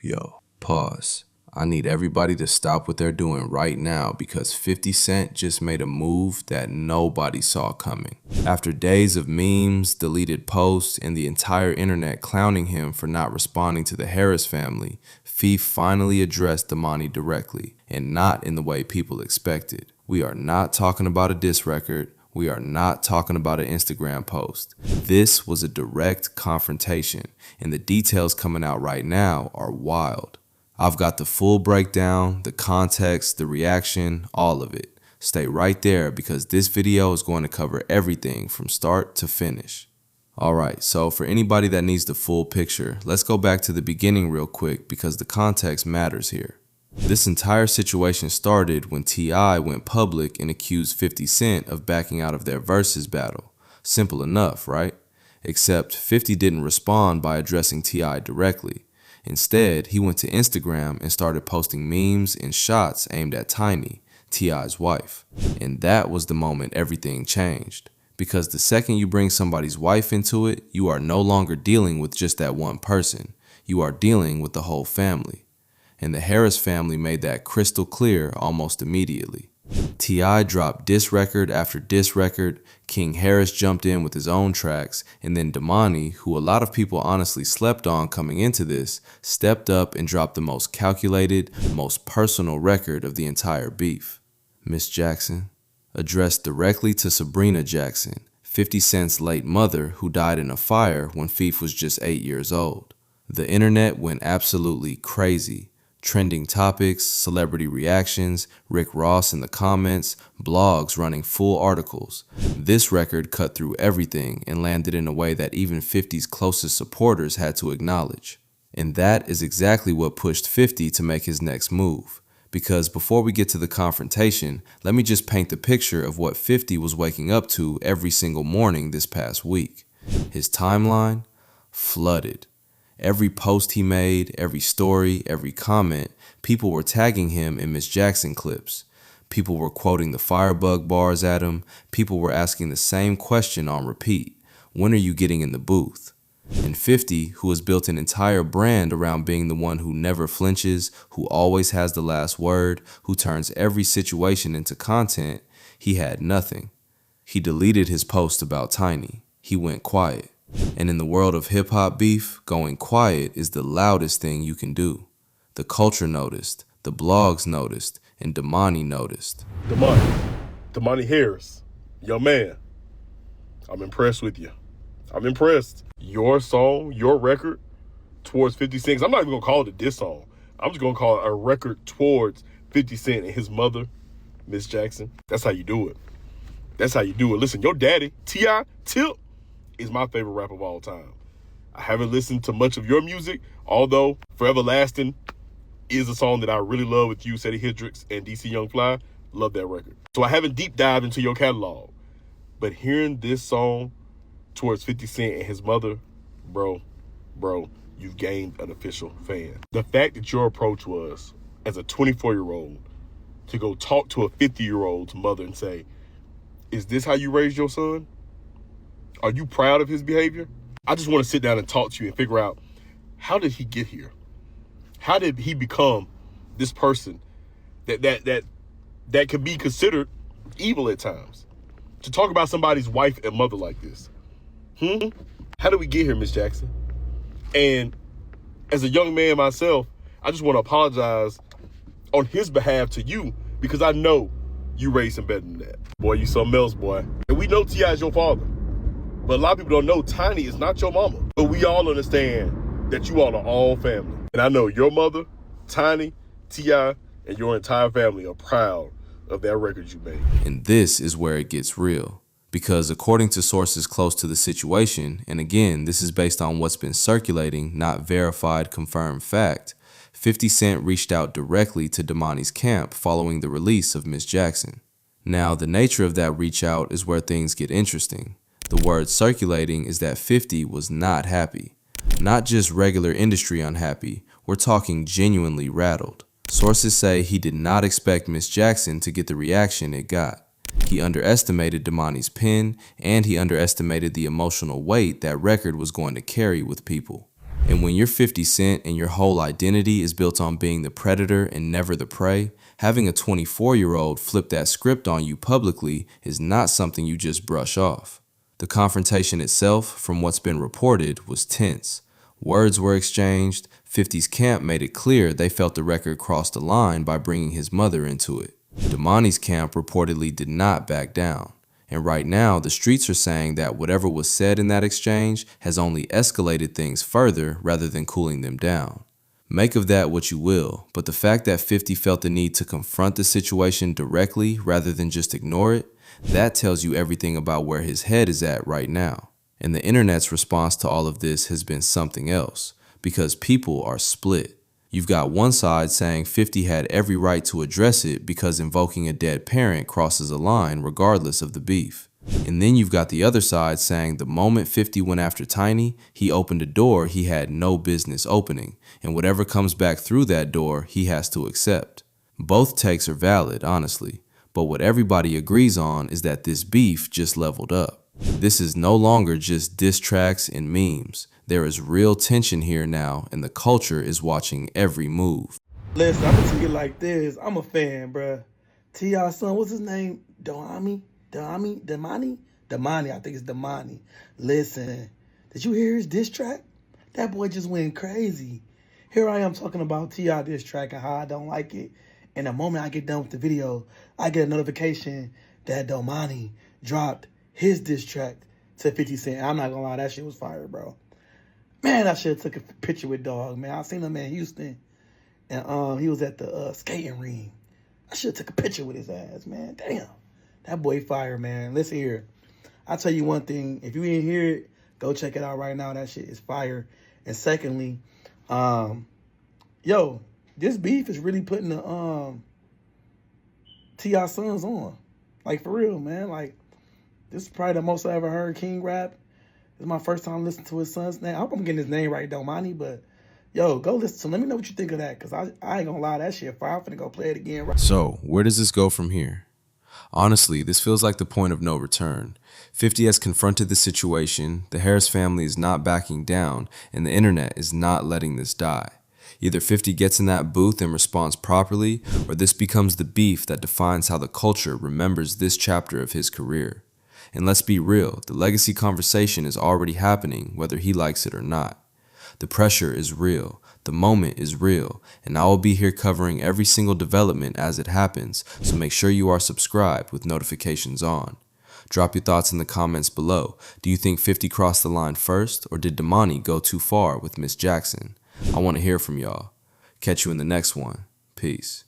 Yo, pause. I need everybody to stop what they're doing right now because 50 Cent just made a move that nobody saw coming. After days of memes, deleted posts, and the entire internet clowning him for not responding to the Harris family, Fee finally addressed Demani directly, and not in the way people expected. We are not talking about a diss record. We are not talking about an Instagram post. This was a direct confrontation, and the details coming out right now are wild. I've got the full breakdown, the context, the reaction, all of it. Stay right there because this video is going to cover everything from start to finish. Alright, so for anybody that needs the full picture, let's go back to the beginning real quick because the context matters here. This entire situation started when T.I. went public and accused 50 Cent of backing out of their VERZUZ battle. Simple enough, right? Except 50 didn't respond by addressing T.I. directly. Instead, he went to Instagram and started posting memes and shots aimed at Tiny, T.I.'s wife. And that was the moment everything changed. Because the second you bring somebody's wife into it, you are no longer dealing with just that one person. You are dealing with the whole family. And the Harris family made that crystal clear almost immediately. T.I. dropped diss record after diss record, King Harris jumped in with his own tracks, and then Demani, who a lot of people honestly slept on coming into this, stepped up and dropped the most calculated, most personal record of the entire beef. Miss Jackson, addressed directly to Sabrina Jackson, 50 Cent's late mother who died in a fire when Fief was just 8 years old. The internet went absolutely crazy. Trending topics, celebrity reactions, Rick Ross in the comments, blogs running full articles. This record cut through everything and landed in a way that even 50's closest supporters had to acknowledge. And that is exactly what pushed 50 to make his next move. Because before we get to the confrontation, let me just paint the picture of what 50 was waking up to every single morning this past week. His timeline? Flooded. Every post he made, every story, every comment, people were tagging him in Miss Jackson clips. People were quoting the Firebug bars at him. People were asking the same question on repeat. When are you getting in the booth? And 50, who has built an entire brand around being the one who never flinches, who always has the last word, who turns every situation into content, he had nothing. He deleted his post about Tiny. He went quiet. And in the world of hip-hop beef, going quiet is the loudest thing you can do. The culture noticed, the blogs noticed, and Demani noticed. Demani Harris, your man, I'm impressed with you. I'm impressed. Your song, your record towards 50 Cent, I'm not even going to call it a diss song. I'm just going to call it a record towards 50 Cent and his mother, Miss Jackson. That's how you do it. That's how you do it. Listen, your daddy, T.I., Tip, is my favorite rapper of all time. I haven't listened to much of your music, although Forever Lasting is a song that I really love with you, Seti Hendrix, and DC Young Fly. Love that record. So I haven't deep dived into your catalog, but hearing this song towards 50 Cent and his mother, bro, you've gained an official fan. The fact that your approach was, as a 24-year-old, to go talk to a 50-year-old's mother and say, is this how you raised your son? Are you proud of his behavior? I just want to sit down and talk to you and figure out, how did he get here? How did he become this person that could be considered evil at times? To talk about somebody's wife and mother like this. How did we get here, Miss Jackson? And as a young man myself, I just want to apologize on his behalf to you because I know you raised him better than that. Boy, you something else, boy. And we know T.I. is your father. But a lot of people don't know Tiny is not your mama. But we all understand that you all are all family. And I know your mother, Tiny, T.I., and your entire family are proud of that record you made. And this is where it gets real. Because according to sources close to the situation, and again, this is based on what's been circulating, not verified, confirmed fact, 50 Cent reached out directly to Demani's camp following the release of Miss Jackson. Now, the nature of that reach out is where things get interesting. The word circulating is that 50 was not happy. Not just regular industry unhappy, we're talking genuinely rattled. Sources say he did not expect Miss Jackson to get the reaction it got. He underestimated Demani's pen, and he underestimated the emotional weight that record was going to carry with people. And when you're 50 Cent and your whole identity is built on being the predator and never the prey, having a 24-year-old flip that script on you publicly is not something you just brush off. The confrontation itself, from what's been reported, was tense. Words were exchanged. 50's camp made it clear they felt the record crossed the line by bringing his mother into it. Demani's camp reportedly did not back down. And right now, the streets are saying that whatever was said in that exchange has only escalated things further rather than cooling them down. Make of that what you will, but the fact that 50 felt the need to confront the situation directly rather than just ignore it, that tells you everything about where his head is at right now. And the internet's response to all of this has been something else, because people are split. You've got one side saying 50 had every right to address it because invoking a dead parent crosses a line regardless of the beef. And then you've got the other side saying the moment 50 went after Tiny, he opened a door he had no business opening, and whatever comes back through that door, he has to accept. Both takes are valid, honestly, but what everybody agrees on is that this beef just leveled up. This is no longer just diss tracks and memes. There is real tension here now, and the culture is watching every move. Listen, I'm gonna tell you like this. I'm a fan, bruh. T.I. son, what's his name? Demani? Demani, I think it's Demani. Listen, did you hear his diss track? That boy just went crazy. Here I am talking about T.I. diss track and how I don't like it. And the moment I get done with the video, I get a notification that Demani dropped his diss track to 50 Cent. I'm not gonna lie, that shit was fire, bro. Man, I should have took a picture with dog, man. I seen him in Houston, and he was at the skating ring. I should have took a picture with his ass, man. Damn, that boy fire, man. Listen here. I'll tell you one thing. If you didn't hear it, go check it out right now. That shit is fire. And secondly, yo, this beef is really putting the T.I. sons on. Like, for real, man. Like, this is probably the most I ever heard King rap. This is my first time listening to his son's name. I hope I'm getting his name right, Demani, but yo, go listen to him. Let me know what you think of that, because I ain't gonna lie, that shit fire. I'm finna go play it again. Right. So, where does this go from here? Honestly, this feels like the point of no return. 50 has confronted the situation, the Harris family is not backing down, and the internet is not letting this die. Either 50 gets in that booth and responds properly, or this becomes the beef that defines how the culture remembers this chapter of his career. And let's be real, the legacy conversation is already happening whether he likes it or not. The pressure is real, the moment is real, and I will be here covering every single development as it happens, so make sure you are subscribed with notifications on. Drop your thoughts in the comments below. Do you think 50 crossed the line first, or did Demani go too far with Miss Jackson? I want to hear from y'all. Catch you in the next one. Peace.